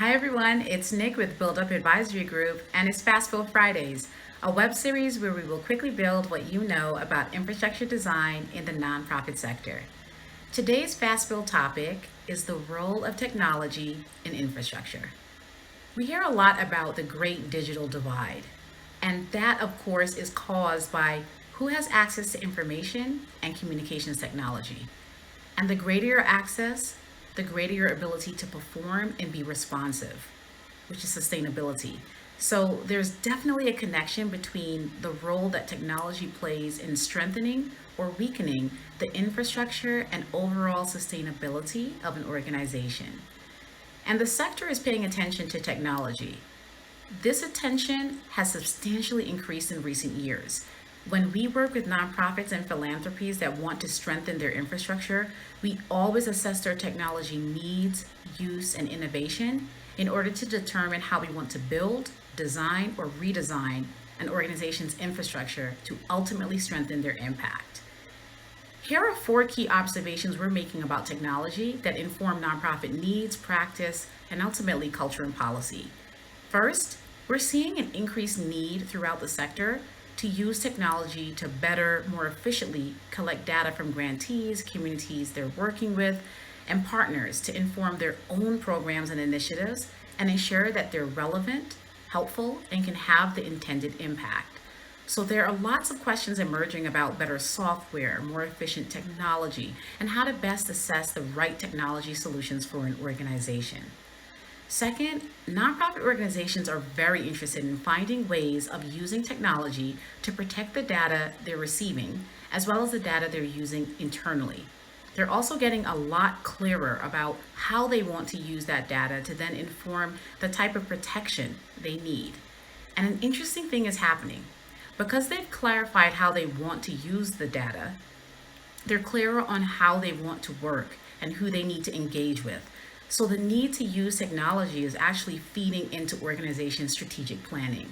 Hi everyone, it's Nick with Build Up Advisory Group, and it's Fast Build Fridays, a web series where we will quickly build what you know about infrastructure design in the nonprofit sector. Today's Fast Build topic is the role of technology in infrastructure. We hear a lot about the great digital divide, and that, of course, is caused by who has access to information and communications technology. And the greater your access, the greater your ability to perform and be responsive, which is sustainability. So there's definitely a connection between the role that technology plays in strengthening or weakening the infrastructure and overall sustainability of an organization. And the sector is paying attention to technology. This attention has substantially increased in recent years. When we work with nonprofits and philanthropies that want to strengthen their infrastructure, we always assess their technology needs, use, and innovation in order to determine how we want to build, design, or redesign an organization's infrastructure to ultimately strengthen their impact. Here are 4 key observations we're making about technology that inform nonprofit needs, practice, and ultimately culture and policy. First, we're seeing an increased need throughout the sector to use technology to better, more efficiently collect data from grantees, communities they're working with, and partners to inform their own programs and initiatives and ensure that they're relevant, helpful, and can have the intended impact. So there are lots of questions emerging about better software, more efficient technology, and how to best assess the right technology solutions for an organization. Second, nonprofit organizations are very interested in finding ways of using technology to protect the data they're receiving, as well as the data they're using internally. They're also getting a lot clearer about how they want to use that data to then inform the type of protection they need. And an interesting thing is happening. Because they've clarified how they want to use the data, they're clearer on how they want to work and who they need to engage with. So the need to use technology is actually feeding into organization strategic planning.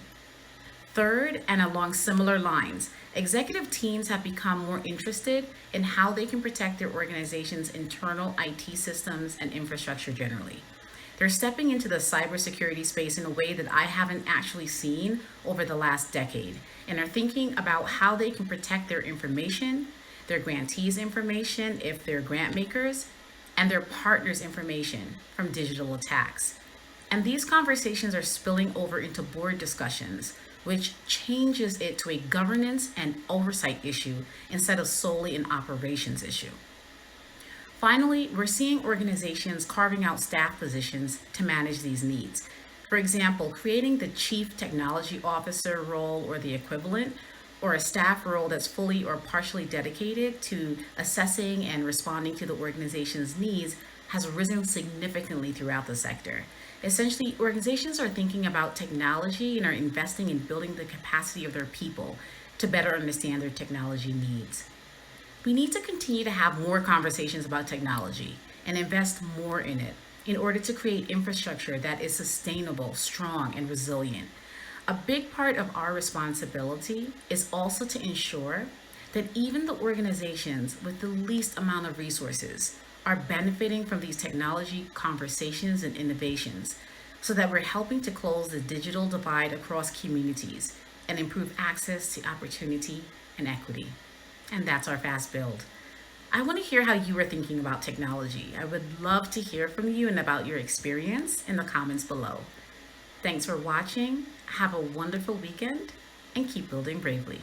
Third, and along similar lines, executive teams have become more interested in how they can protect their organization's internal IT systems and infrastructure generally. They're stepping into the cybersecurity space in a way that I haven't actually seen over the last decade, and are thinking about how they can protect their information, their grantees' information if they're grant makers, and their partners' information from digital attacks. And these conversations are spilling over into board discussions, which changes it to a governance and oversight issue instead of solely an operations issue. Finally, we're seeing organizations carving out staff positions to manage these needs. For example, creating the chief technology officer role or the equivalent, or a staff role that's fully or partially dedicated to assessing and responding to the organization's needs has risen significantly throughout the sector. Essentially, organizations are thinking about technology and are investing in building the capacity of their people to better understand their technology needs. We need to continue to have more conversations about technology and invest more in it in order to create infrastructure that is sustainable, strong, and resilient. A big part of our responsibility is also to ensure that even the organizations with the least amount of resources are benefiting from these technology conversations and innovations so that we're helping to close the digital divide across communities and improve access to opportunity and equity. And that's our fast build. I want to hear how you are thinking about technology. I would love to hear from you and about your experience in the comments below. Thanks for watching. Have a wonderful weekend and keep building bravely.